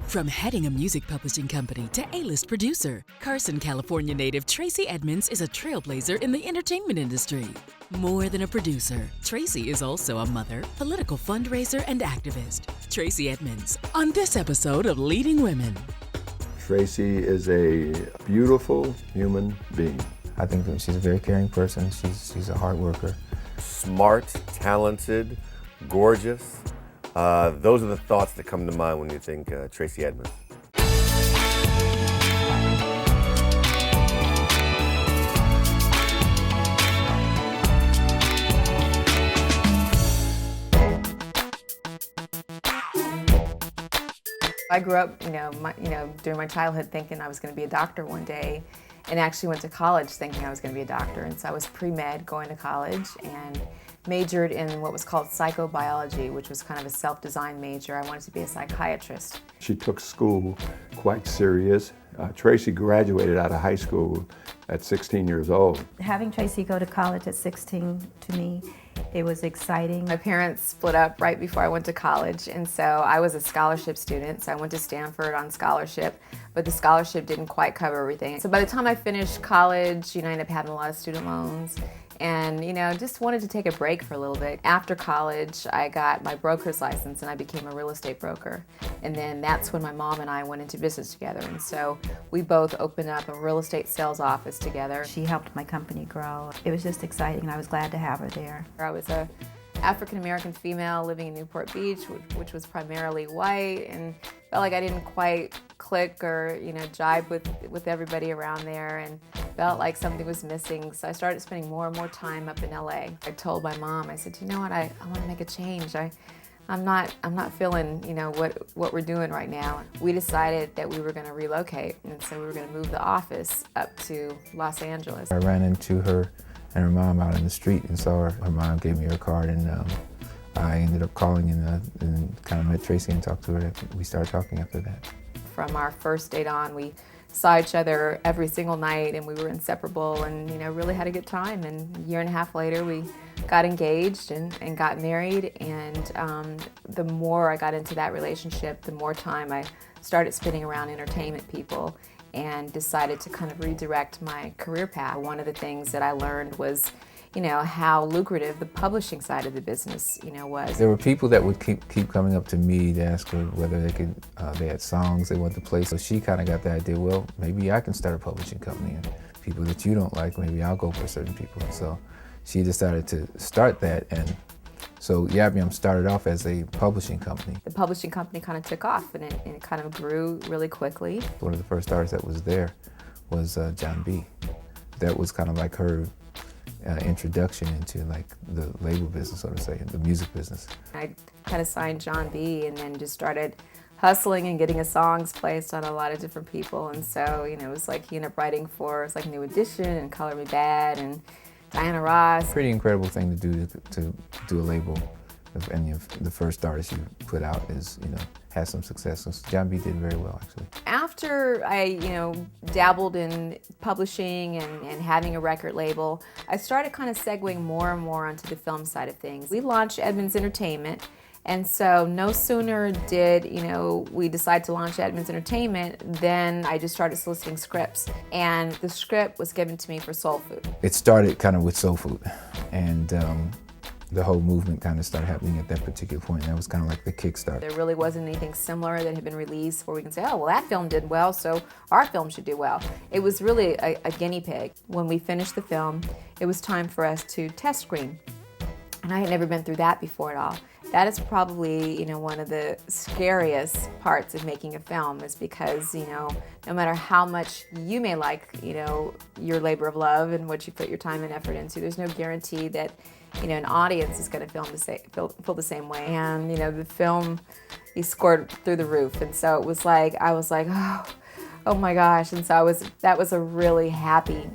From heading a music publishing company to A-list producer, Carson, California native Tracey Edmonds is a trailblazer in the entertainment industry. More than a producer, Tracey is also a mother, political fundraiser, and activist. Tracey Edmonds on this episode of Leading Women. Tracey is a beautiful human being. I think that she's a very caring person. She's a hard worker. Smart, talented, gorgeous. Those are the thoughts that come to mind when you think Tracey Edmonds. I grew up, during my childhood thinking I was going to be a doctor one day, and actually went to college thinking I was going to be a doctor. And so I was pre-med going to college and majored in what was called psychobiology, which was kind of a self-designed major. I wanted to be a psychiatrist. She took school quite serious. Tracey graduated out of high school at 16 years old. Having Tracey go to college at 16, to me, it was exciting. My parents split up right before I went to college, and so I was a scholarship student, so I went to Stanford on scholarship, but the scholarship didn't quite cover everything. So by the time I finished college, I ended up having a lot of student loans, and just wanted to take a break for a little bit. After college, I got my broker's license and I became a real estate broker. And then that's when my mom and I went into business together. And so we both opened up a real estate sales office together. She helped my company grow. It was just exciting and I was glad to have her there. I was a African-American female living in Newport Beach, which was primarily white, and felt like I didn't quite click or jibe with everybody around there, and felt like something was missing. So I started spending more and more time up in LA. I told my mom, I said, you know what, I want to make a change. I'm not feeling what we're doing right now. We decided that we were going to relocate, and so we were going to move the office up to Los Angeles. I ran into her and her mom out in the street and saw her. Her mom gave me her card, and I ended up calling and kind of met Tracey and talked to her. We started talking after that. From our first date on, we saw each other every single night, and we were inseparable, and really had a good time. And a year and a half later, we got engaged and got married. And the more I got into that relationship, the more time I started spending around entertainment people, and decided to kind of redirect my career path. One of the things that I learned was, how lucrative the publishing side of the business, was. There were people that would keep coming up to me to ask her whether they had songs they wanted to play. So she kind of got the idea, well, maybe I can start a publishing company, and people that you don't like, maybe I'll go for certain people. So she decided to start that, and so Yabbium started off as a publishing company. The publishing company kind of took off, and it kind of grew really quickly. One of the first artists that was there was John B. That was kind of like her introduction into like the label business, so to say, the music business. I kind of signed John B. and then just started hustling and getting his songs placed on a lot of different people. And so, it was like he ended up writing for New Edition and Color Me Bad and Diana Ross. Pretty incredible thing to do, to do a label of any of the first artists you put out is, has some success. So John B did very well, actually. After I, dabbled in publishing and having a record label, I started kind of segueing more and more onto the film side of things. We launched Edmonds Entertainment, and so no sooner did, we decide to launch Edmonds Entertainment than I just started soliciting scripts. And the script was given to me for Soul Food. It started kind of with Soul Food, and the whole movement kind of started happening at that particular point. And that was kind of like the kickstart. There really wasn't anything similar that had been released where we can say, oh, well, that film did well, so our film should do well. It was really a guinea pig. When we finished the film, it was time for us to test screen. And I had never been through that before at all. That is probably, one of the scariest parts of making a film, is because, no matter how much you may like, your labor of love and what you put your time and effort into, there's no guarantee that, an audience is going to feel the same way. And, the film, he scored through the roof. And so it was like, I was like, oh my gosh. And so that was a really happy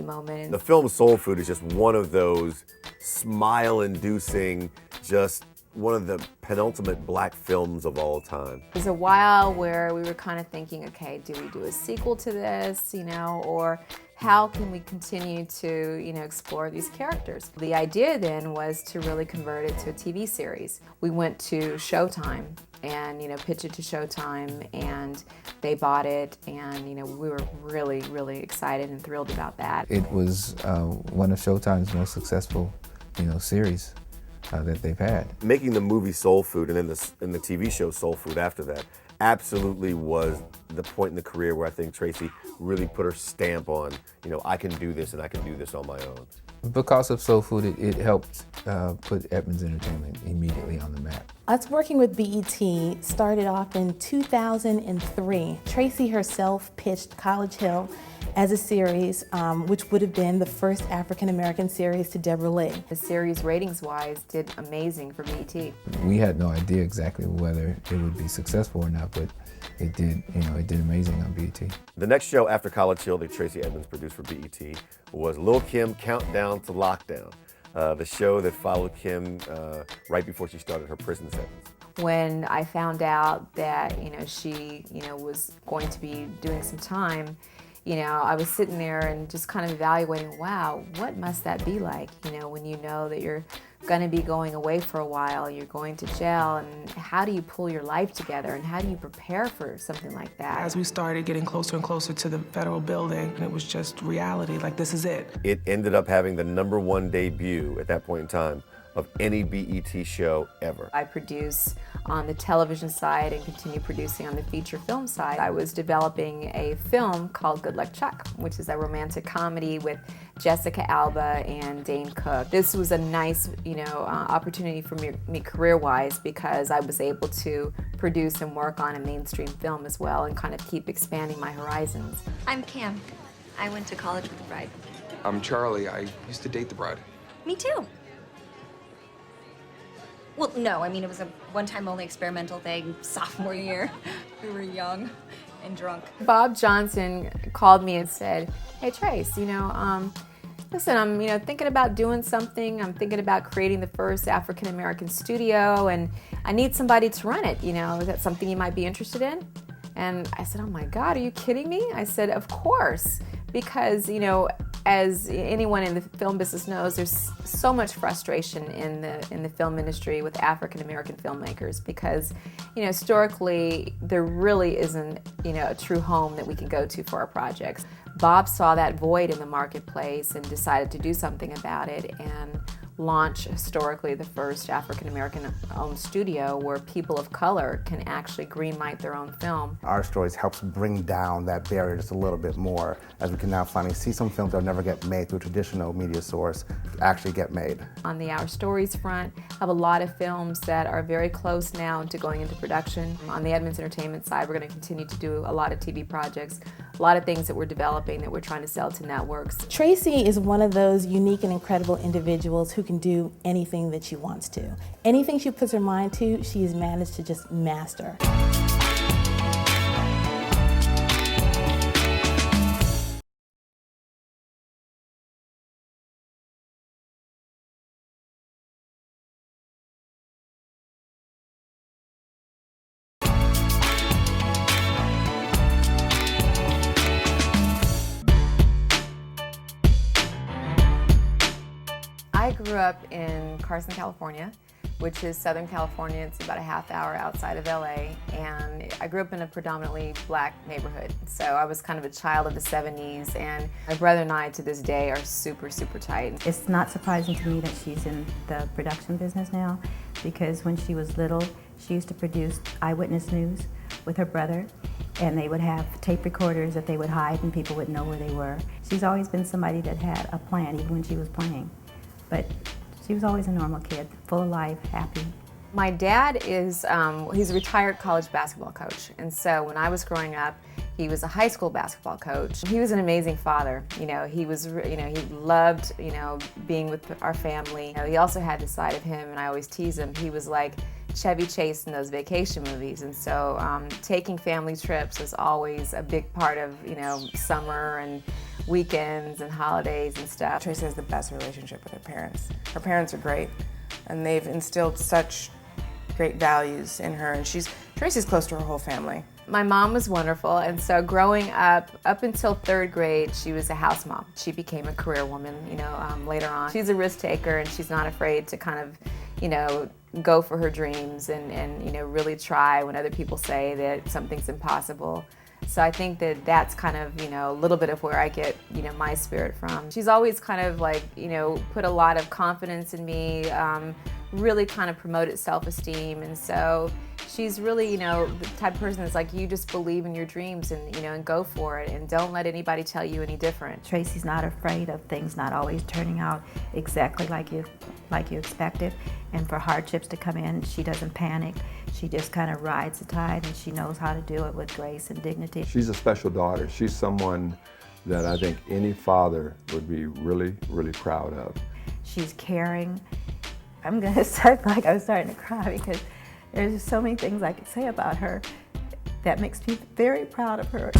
moment. The film Soul Food is just one of those smile-inducing, just one of the penultimate black films of all time. There was a while where we were kind of thinking, okay, do we do a sequel to this, or how can we continue to, explore these characters? The idea then was to really convert it to a TV series. We went to Showtime and pitch it to Showtime, and they bought it, and we were really, really excited and thrilled about that. It was one of Showtime's most successful series that they've had. Making the movie Soul Food and then the TV show Soul Food after that absolutely was the point in the career where I think Tracey really put her stamp on, I can do this and I can do this on my own. Because of Soul Food, it helped put Edmonds Entertainment immediately on the map. Us working with BET started off in 2003. Tracey herself pitched College Hill as a series, which would have been the first African-American series to Deborah Lee. The series ratings-wise did amazing for BET. We had no idea exactly whether it would be successful or not, but it did, it did amazing on BET. The next show after College Hill that Tracey Edmonds produced for BET was Lil' Kim Countdown to Lockdown, the show that followed Kim right before she started her prison sentence. When I found out that, she, was going to be doing some time, I was sitting there and just kind of evaluating, wow, what must that be like, when you know that you're going to be going away for a while, you're going to jail, and how do you pull your life together, and how do you prepare for something like that? As we started getting closer and closer to the federal building, it was just reality, like this is it. It ended up having the #1 debut at that point in time of any BET show ever. I produce on the television side and continue producing on the feature film side. I was developing a film called Good Luck Chuck, which is a romantic comedy with Jessica Alba and Dane Cook. This was a nice, opportunity for me career-wise, because I was able to produce and work on a mainstream film as well and kind of keep expanding my horizons. I'm Cam. I went to college with the bride. I'm Charlie. I used to date the bride. Me too. Well, no, it was a one-time only experimental thing, sophomore year. We were young and drunk. Bob Johnson called me and said, hey, Trace, listen, I'm, thinking about doing something. I'm thinking about creating the first African-American studio, and I need somebody to run it. Is that something you might be interested in? And I said, oh my God, are you kidding me? I said, of course, because, as anyone in the film business knows, there's so much frustration in the film industry with African-American filmmakers, because, historically, there really isn't, a true home that we can go to for our projects. Bob saw that void in the marketplace and decided to do something about it and launch historically the first African-American owned studio where people of color can actually greenlight their own film. Our Stories helps bring down that barrier just a little bit more, as we can now finally see some films that will never get made through a traditional media source actually get made. On the Our Stories front, I have a lot of films that are very close now to going into production. On the Edmonds Entertainment side, we're going to continue to do a lot of TV projects, a lot of things that we're developing that we're trying to sell to networks. Tracey is one of those unique and incredible individuals who can do anything that she wants to. Anything she puts her mind to, she has managed to just master. I grew up in Carson, California, which is Southern California. It's about a half hour outside of LA, and I grew up in a predominantly black neighborhood. So I was kind of a child of the 70s, and my brother and I to this day are super, super tight. It's not surprising to me that she's in the production business now, because when she was little, she used to produce Eyewitness News with her brother, and they would have tape recorders that they would hide and people would know where they were. She's always been somebody that had a plan, even when she was playing. But she was always a normal kid, full of life, happy. My dad is, he's a retired college basketball coach. And so when I was growing up, he was a high school basketball coach. He was an amazing father. He was, he loved, being with our family. He also had this side of him, and I always tease him, he was like Chevy Chase in those vacation movies. And so taking family trips was always a big part of, summer and weekends and holidays and stuff. Tracey has the best relationship with her parents. Her parents are great, and they've instilled such great values in her, and Tracey's close to her whole family. My mom was wonderful, and so growing up until 3rd grade, she was a house mom. She became a career woman, later on. She's a risk taker, and she's not afraid to kind of, go for her dreams and you know, really try when other people say that something's impossible. So I think that that's kind of, you know, a little bit of where I get, you know, my spirit from. She's always kind of like, you know, put a lot of confidence in me, really kind of promoted self-esteem, and so she's really, you know, the type of person that's like, you just believe in your dreams and, you know, and go for it and don't let anybody tell you any different. Tracey's not afraid of things not always turning out exactly like you expected, and for hardships to come in, she doesn't panic. She just kind of rides the tide, and she knows how to do it with grace and dignity. She's a special daughter. She's someone that I think any father would be really, really proud of. She's caring. I'm gonna start like I'm starting to cry because there's just so many things I could say about her that makes me very proud of her.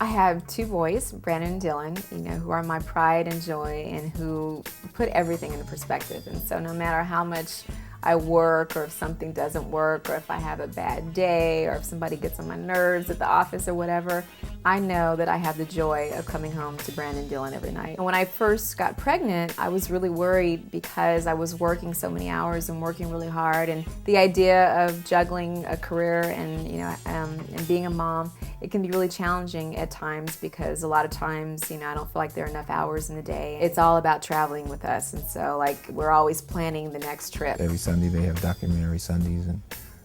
I have two boys, Brandon and Dylan, you know, who are my pride and joy and who put everything into perspective. And so no matter how much I work, or if something doesn't work, or if I have a bad day, or if somebody gets on my nerves at the office or whatever, I know that I have the joy of coming home to Brandon and Dylan every night. And when I first got pregnant, I was really worried because I was working so many hours and working really hard, and the idea of juggling a career and, you know, and being a mom, it can be really challenging at times because a lot of times, you know, I don't feel like there are enough hours in the day. It's all about traveling with us, and so like we're always planning the next trip. Every Sunday they have documentary Sundays, and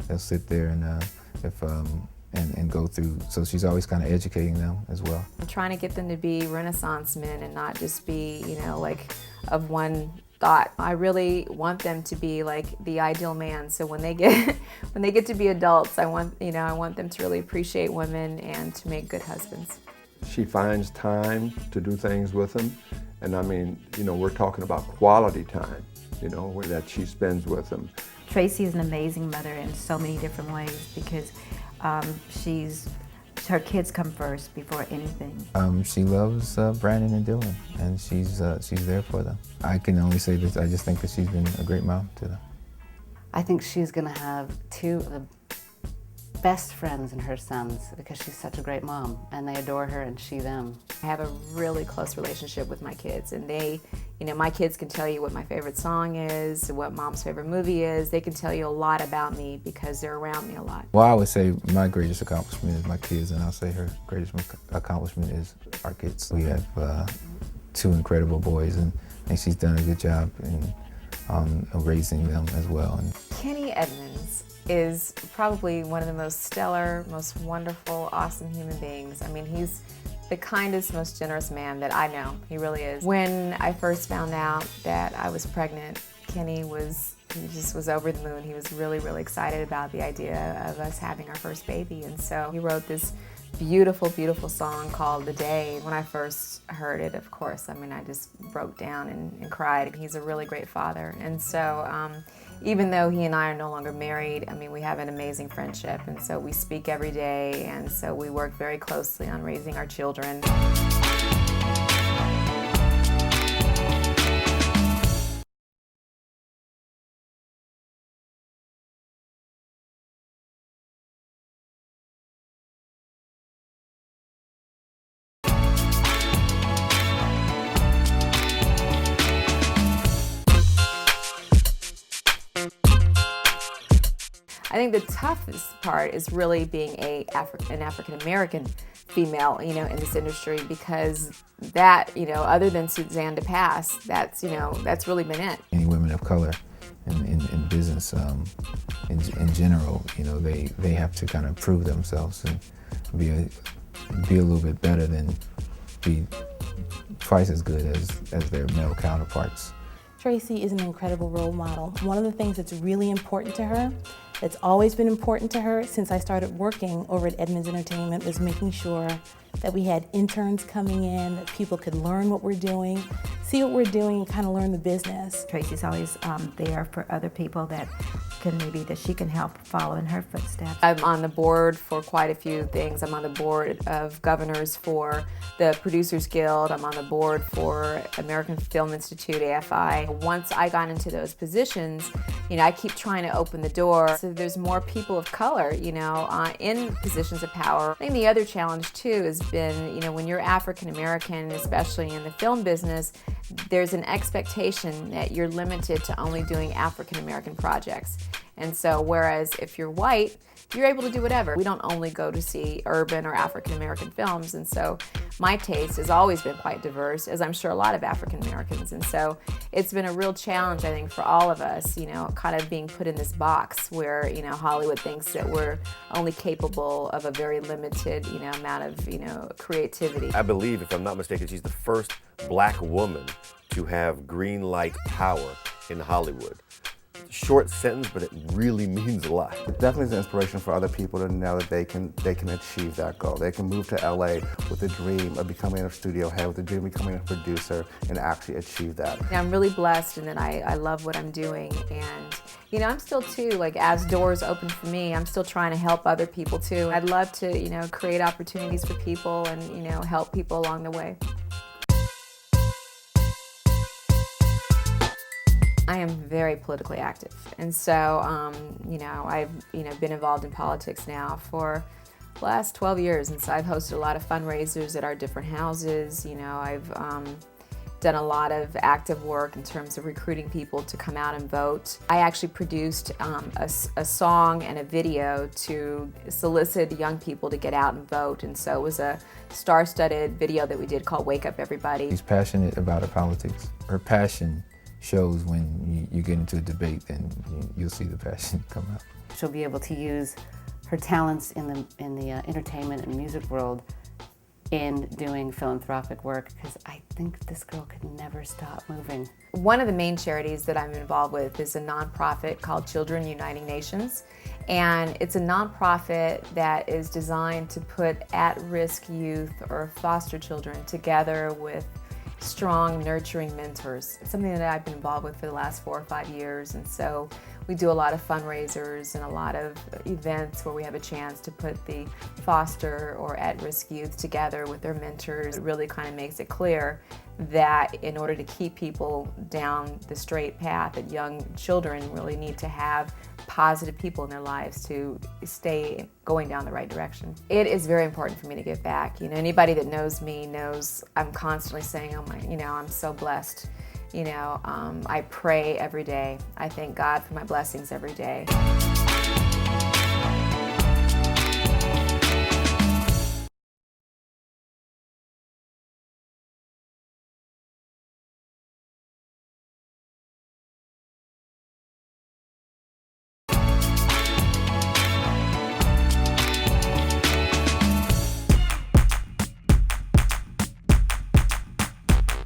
they'll sit there and and go through. So she's always kind of educating them as well. I'm trying to get them to be Renaissance men and not just be, you know, like of one thought. I really want them to be like the ideal man. So when they get to be adults, I want them to really appreciate women and to make good husbands. She finds time to do things with them, and I mean, you know, we're talking about quality time, you know, that she spends with them. Tracey is an amazing mother in so many different ways because her kids come first before anything. She loves Brandon and Dylan, and she's there for them. I can only say that I just think that she's been a great mom to them. I think she's going to have two of the best friends in her sons because she's such a great mom, and they adore her and she them. I have a really close relationship with my kids, and they, you know, my kids can tell you what my favorite song is, what mom's favorite movie is. They can tell you a lot about me because they're around me a lot. Well, I would say my greatest accomplishment is my kids, and I'll say her greatest accomplishment is our kids. We have two incredible boys, and I think she's done a good job in raising them as well. And Kenny Edmonds is probably one of the most stellar, most wonderful, awesome human beings. I mean, he's the kindest, most generous man that I know. He really is. When I first found out that I was pregnant, Kenny just was over the moon. He was really, really excited about the idea of us having our first baby. And so he wrote this beautiful, beautiful song called The Day. When I first heard it, of course, I mean, I just broke down and cried. He's a really great father. And so even though he and I are no longer married, I mean, we have an amazing friendship. And so we speak every day. And so we work very closely on raising our children. I think the toughest part is really being an African-American female, you know, in this industry, because that, you know, other than Suzanne DePass, that's, you know, that's really been it. Any women of color in business, in general, you know, they have to kind of prove themselves and be a little bit better than be twice as good as their male counterparts. Tracey is an incredible role model. One of the things that's really important to her, that's always been important to her since I started working over at Edmonds Entertainment, was making sure that we had interns coming in, that people could learn what we're doing, see what we're doing, and kind of learn the business. Tracey's always there for other people that she can help follow in her footsteps. I'm on the board for quite a few things. I'm on the board of governors for the Producers Guild. I'm on the board for American Film Institute, AFI. Once I got into those positions, you know, I keep trying to open the door so there's more people of color, you know, in positions of power. I think the other challenge too has been, you know, when you're African American, especially in the film business, there's an expectation that you're limited to only doing African American projects. And so whereas if you're white, you're able to do whatever. We don't only go to see urban or African American films, and so my taste has always been quite diverse, as I'm sure a lot of African Americans. And so it's been a real challenge, I think, for all of us, you know, kind of being put in this box where, you know, Hollywood thinks that we're only capable of a very limited, you know, amount of, you know, creativity. I believe, if I'm not mistaken, she's the first black woman to have green light power in Hollywood. Short sentence, but it really means a lot. It definitely is an inspiration for other people to know that they can achieve that goal. They can move to LA with a dream of becoming a studio head, with a dream of becoming a producer, and actually achieve that. I'm really blessed in that I love what I'm doing, and you know, I'm still too, like, as doors open for me, I'm still trying to help other people too. I'd love to, you know, create opportunities for people and, you know, help people along the way. I am very politically active, and so you know, I've been involved in politics now for the last 12 years, and so I've hosted a lot of fundraisers at our different houses. You know, I've done a lot of active work in terms of recruiting people to come out and vote. I actually produced a song and a video to solicit young people to get out and vote, and so it was a star-studded video that we did called Wake Up Everybody. She's passionate about her politics. Her passion shows when you get into a debate, then you'll see the passion come out. She'll be able to use her talents in the entertainment and music world in doing philanthropic work, because I think this girl could never stop moving. One of the main charities that I'm involved with is a nonprofit called Children Uniting Nations, and it's a nonprofit that is designed to put at-risk youth or foster children together with strong, nurturing mentors. It's something that I've been involved with for the last 4 or 5 years, and so we do a lot of fundraisers and a lot of events where we have a chance to put the foster or at-risk youth together with their mentors. It really kind of makes it clear that in order to keep people down the straight path, that young children really need to have positive people in their lives to stay going down the right direction. It is very important for me to give back. You know, anybody that knows me knows I'm constantly saying, oh my, you know, I'm so blessed. You know, I pray every day. I thank God for my blessings every day.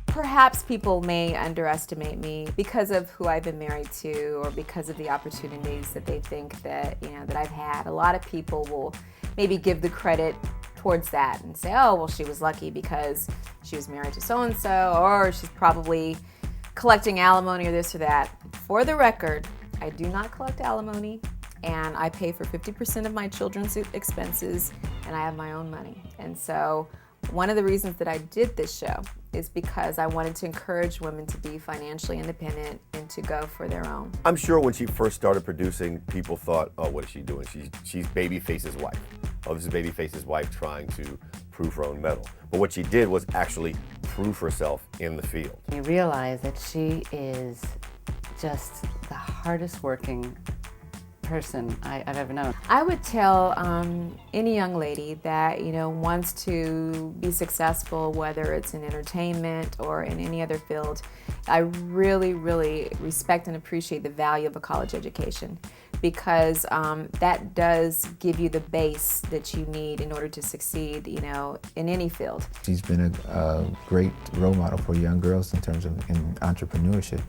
Perhaps people may underestimate me because of who I've been married to, or because of the opportunities that they think that, you know, that I've had. A lot of people will maybe give the credit towards that and say, oh, well, she was lucky because she was married to so-and-so, or she's probably collecting alimony or this or that. For the record, I do not collect alimony, and I pay for 50% of my children's expenses, and I have my own money. And so one of the reasons that I did this show is because I wanted to encourage women to be financially independent and to go for their own. I'm sure when she first started producing, people thought, oh, what is she doing? She's Babyface's wife. Oh, this is Babyface's wife trying to prove her own mettle. But what she did was actually prove herself in the field. You realize that she is just the hardest working person I've ever known. I would tell any young lady that, you know, wants to be successful, whether it's in entertainment or in any other field, I really, really respect and appreciate the value of a college education, because that does give you the base that you need in order to succeed, you know, in any field. She's been a great role model for young girls in terms of entrepreneurship,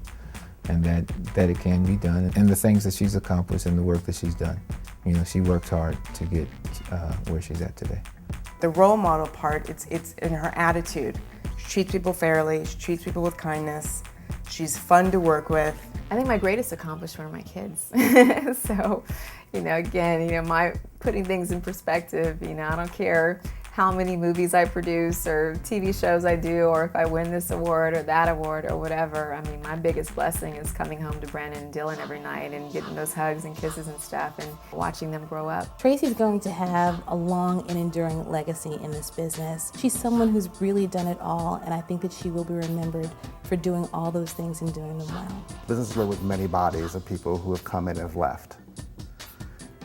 and that it can be done, and the things that she's accomplished and the work that she's done. You know, she worked hard to get where she's at today. The role model part, it's in her attitude. She treats people fairly, she treats people with kindness, she's fun to work with. I think my greatest accomplishment are my kids. So, you know, again, you know, my putting things in perspective, you know, I don't care how many movies I produce or TV shows I do, or if I win this award or that award or whatever. I mean, my biggest blessing is coming home to Brandon and Dylan every night and getting those hugs and kisses and stuff and watching them grow up. Tracey's going to have a long and enduring legacy in this business. She's someone who's really done it all, and I think that she will be remembered for doing all those things and doing them well. Business is with many bodies of people who have come in and have left.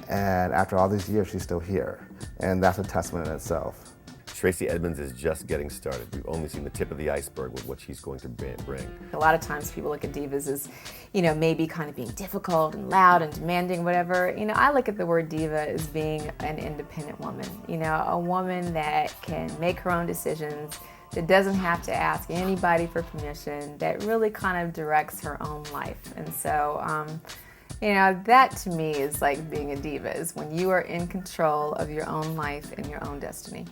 And after all these years, she's still here. And that's a testament in itself. Tracey Edmonds is just getting started. We've only seen the tip of the iceberg with what she's going to bring. A lot of times people look at divas as, you know, maybe kind of being difficult and loud and demanding, whatever. You know, I look at the word diva as being an independent woman. You know, a woman that can make her own decisions, that doesn't have to ask anybody for permission, that really kind of directs her own life. And so, you know, that to me is like being a diva, is when you are in control of your own life and your own destiny.